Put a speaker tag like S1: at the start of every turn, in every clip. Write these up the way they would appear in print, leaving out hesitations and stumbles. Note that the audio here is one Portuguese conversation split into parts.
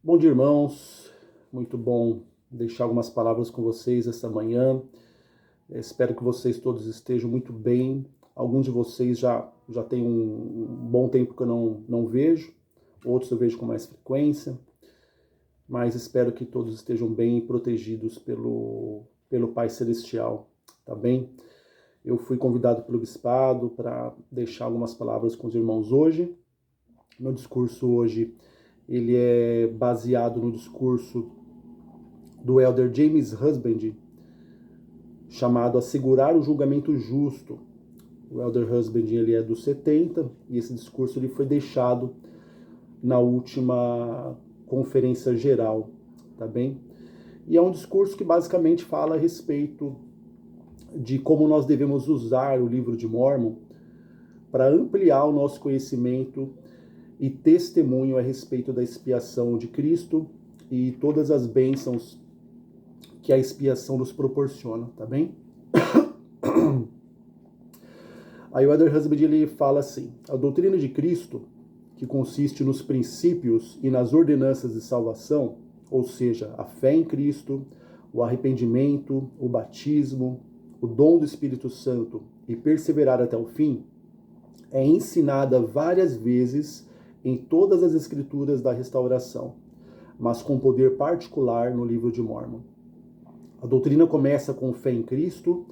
S1: Bom dia, irmãos. Muito bom deixar algumas palavras com vocês esta manhã. Espero que vocês todos estejam muito bem. Alguns de vocês já tem um bom tempo que eu não vejo, outros eu vejo com mais frequência, mas espero que todos estejam bem e protegidos pelo Pai Celestial, tá bem? Eu fui convidado pelo Bispado para deixar algumas palavras com os irmãos hoje. Meu discurso hoje ele é baseado no discurso do elder James Husband, chamado Assegurar o Julgamento Justo. O elder Husband ele é dos 70 e esse discurso ele foi deixado na última conferência geral, tá bem? E é um discurso que basicamente fala a respeito de como nós devemos usar o livro de Mórmon para ampliar o nosso conhecimento e testemunho a respeito da expiação de Cristo e todas as bênçãos que a expiação nos proporciona, tá bem? Aí o elder Husband ele fala assim: a doutrina de Cristo, que consiste nos princípios e nas ordenanças de salvação, ou seja, a fé em Cristo, o arrependimento, o batismo, o dom do Espírito Santo e perseverar até o fim, é ensinada várias vezes em todas as escrituras da restauração, mas com poder particular no livro de Mórmon. A doutrina começa com fé em Cristo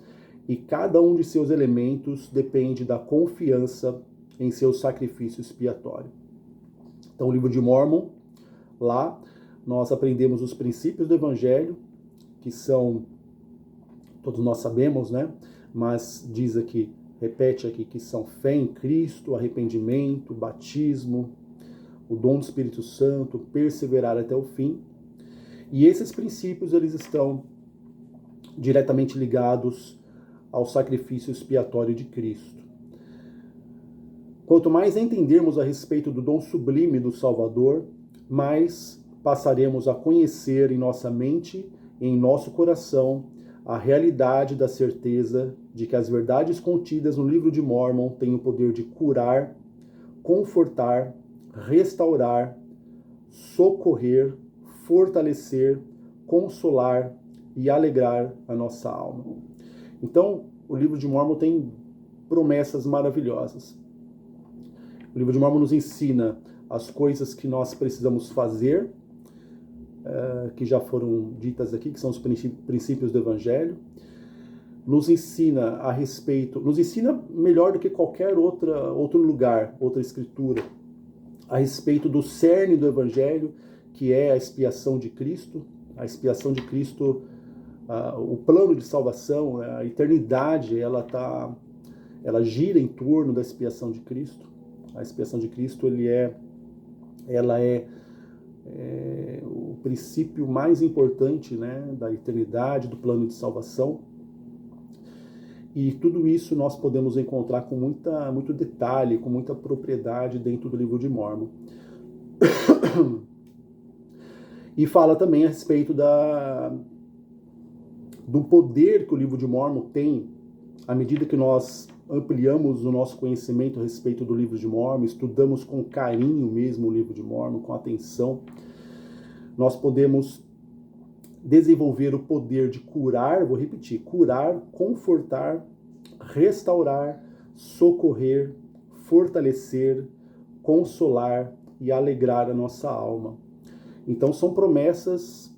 S1: e cada um de seus elementos depende da confiança em seu sacrifício expiatório. Então, o livro de Mórmon, lá nós aprendemos os princípios do Evangelho, que são, todos nós sabemos, né? Mas diz aqui, repete aqui, que são fé em Cristo, arrependimento, batismo, o dom do Espírito Santo, perseverar até o fim. E esses princípios, eles estão diretamente ligados ao sacrifício expiatório de Cristo. Quanto mais entendermos a respeito do dom sublime do Salvador, mais passaremos a conhecer em nossa mente e em nosso coração a realidade da certeza de que as verdades contidas no livro de Mórmon têm o poder de curar, confortar, restaurar, socorrer, fortalecer, consolar e alegrar a nossa alma. Então, o livro de Mórmon tem promessas maravilhosas. O livro de Mórmon nos ensina as coisas que nós precisamos fazer, que já foram ditas aqui, que são os princípios do Evangelho. Nos ensina a respeito, nos ensina melhor do que qualquer outro lugar, outra escritura, a respeito do cerne do Evangelho, que é a expiação de Cristo. A expiação de Cristo, o plano de salvação, a eternidade, ela gira em torno da expiação de Cristo. A expiação de Cristo, ela é o princípio mais importante, né, da eternidade, do plano de salvação. E tudo isso nós podemos encontrar com muito detalhe, com muita propriedade dentro do livro de Mórmon. E fala também a respeito do poder que o livro de Mórmon tem à medida que nós ampliamos o nosso conhecimento a respeito do livro de Mórmon, estudamos com carinho mesmo o livro de Mórmon, com atenção, nós podemos desenvolver o poder de curar, vou repetir, curar, confortar, restaurar, socorrer, fortalecer, consolar e alegrar a nossa alma. Então são promessas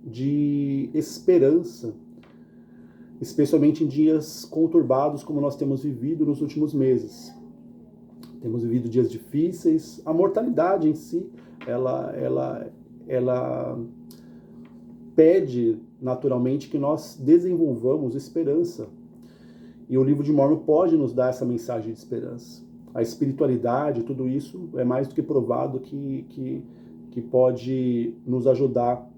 S1: de esperança, especialmente em dias conturbados como nós temos vivido nos últimos meses. Temos vivido dias difíceis. A mortalidade em si, ela pede naturalmente que nós desenvolvamos esperança. E o livro de Mórmon pode nos dar essa mensagem de esperança. A espiritualidade, tudo isso é mais do que provado que pode nos ajudar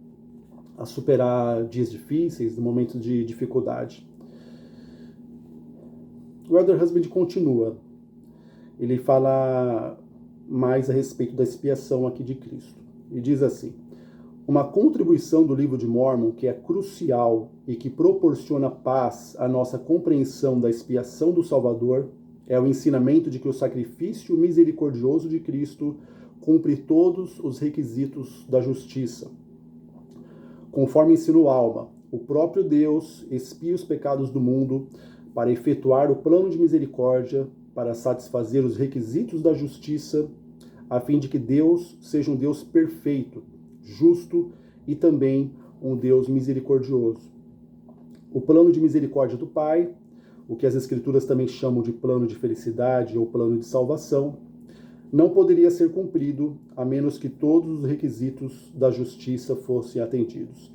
S1: a superar dias difíceis, momentos de dificuldade. O elder Husband continua. Ele fala mais a respeito da expiação aqui de Cristo. E diz assim: uma contribuição do livro de Mórmon que é crucial e que proporciona paz à nossa compreensão da expiação do Salvador é o ensinamento de que o sacrifício misericordioso de Cristo cumpre todos os requisitos da justiça. Conforme ensina o Alma, o próprio Deus expia os pecados do mundo para efetuar o plano de misericórdia, para satisfazer os requisitos da justiça, a fim de que Deus seja um Deus perfeito, justo e também um Deus misericordioso. O plano de misericórdia do Pai, o que as Escrituras também chamam de plano de felicidade ou plano de salvação, não poderia ser cumprido a menos que todos os requisitos da justiça fossem atendidos.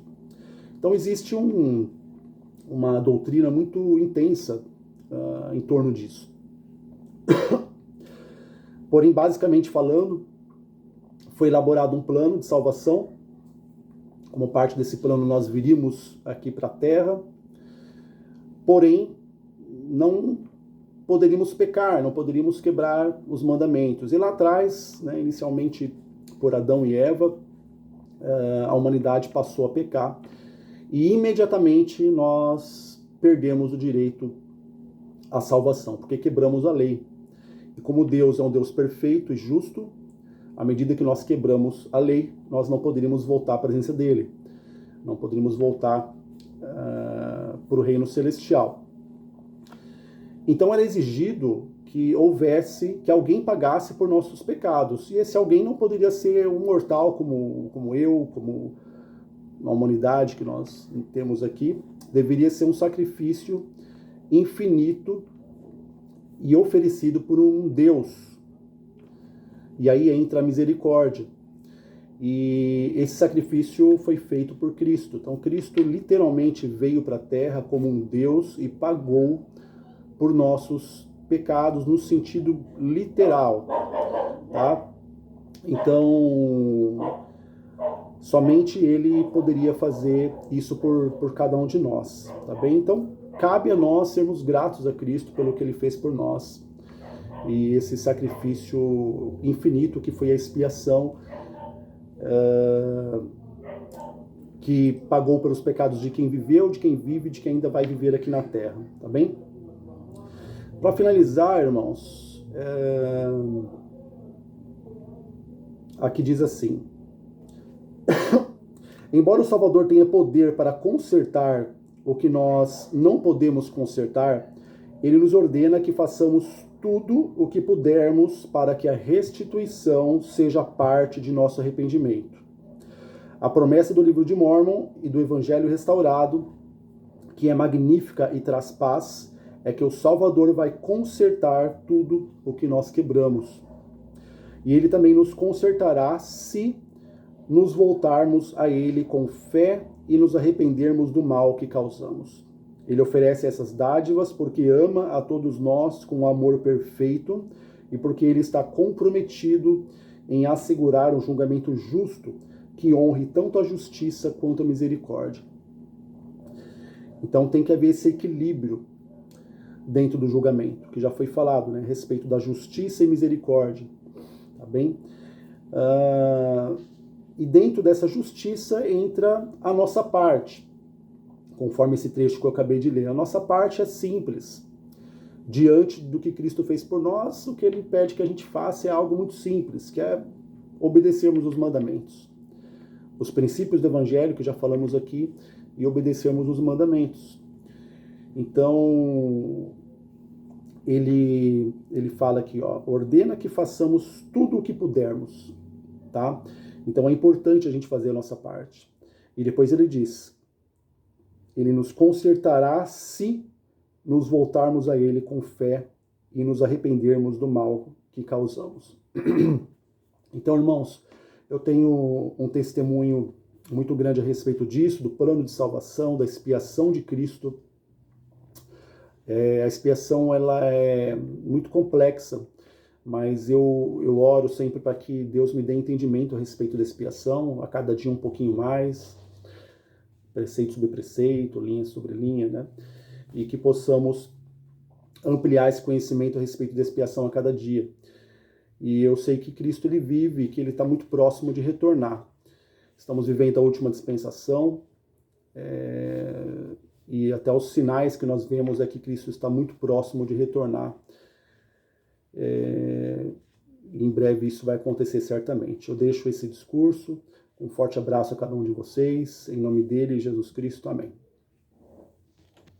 S1: Então existe uma doutrina muito intensa em torno disso. Porém, basicamente falando, foi elaborado um plano de salvação. Como parte desse plano, nós viríamos aqui para a Terra. Porém, não poderíamos pecar, não poderíamos quebrar os mandamentos. E lá atrás, inicialmente por Adão e Eva, a humanidade passou a pecar. E imediatamente nós perdemos o direito à salvação, porque quebramos a lei. E como Deus é um Deus perfeito e justo, à medida que nós quebramos a lei, nós não poderíamos voltar à presença dele. Não poderíamos voltar para o reino celestial. Então era exigido que alguém pagasse por nossos pecados. E esse alguém não poderia ser um mortal como eu, como a humanidade que nós temos aqui. Deveria ser um sacrifício infinito e oferecido por um Deus. E aí entra a misericórdia. E esse sacrifício foi feito por Cristo. Então Cristo literalmente veio para a Terra como um Deus e pagou por nossos pecados no sentido literal, tá? Então, somente Ele poderia fazer isso por cada um de nós, tá bem? Então, cabe a nós sermos gratos a Cristo pelo que Ele fez por nós. E esse sacrifício infinito que foi a expiação que pagou pelos pecados de quem viveu, de quem vive e de quem ainda vai viver aqui na Terra, tá bem? Para finalizar, irmãos, aqui diz assim: embora o Salvador tenha poder para consertar o que nós não podemos consertar, ele nos ordena que façamos tudo o que pudermos para que a restituição seja parte de nosso arrependimento. A promessa do livro de Mórmon e do Evangelho restaurado, que é magnífica e traz paz, é que o Salvador vai consertar tudo o que nós quebramos. E ele também nos consertará se nos voltarmos a ele com fé e nos arrependermos do mal que causamos. Ele oferece essas dádivas porque ama a todos nós com um amor perfeito e porque ele está comprometido em assegurar um julgamento justo que honre tanto a justiça quanto a misericórdia. Então tem que haver esse equilíbrio dentro do julgamento, que já foi falado, a respeito da justiça e misericórdia, tá bem? E dentro dessa justiça entra a nossa parte, conforme esse trecho que eu acabei de ler. A nossa parte é simples. Diante do que Cristo fez por nós, o que ele pede que a gente faça é algo muito simples, que é obedecermos os mandamentos. Os princípios do Evangelho, que já falamos aqui, e obedecermos os mandamentos. Então, ele fala aqui, ordena que façamos tudo o que pudermos, tá? Então é importante a gente fazer a nossa parte. E depois ele diz, ele nos consertará se nos voltarmos a ele com fé e nos arrependermos do mal que causamos. Então, irmãos, eu tenho um testemunho muito grande a respeito disso, do plano de salvação, da expiação de Cristo. A expiação ela é muito complexa, mas eu oro sempre para que Deus me dê entendimento a respeito da expiação, a cada dia um pouquinho mais, preceito sobre preceito, linha sobre linha, e que possamos ampliar esse conhecimento a respeito da expiação a cada dia. E eu sei que Cristo ele vive e que ele está muito próximo de retornar. Estamos vivendo a última dispensação, e até os sinais que nós vemos é que Cristo está muito próximo de retornar. E em breve isso vai acontecer certamente. Eu deixo esse discurso. Um forte abraço a cada um de vocês. Em nome dele, Jesus Cristo. Amém.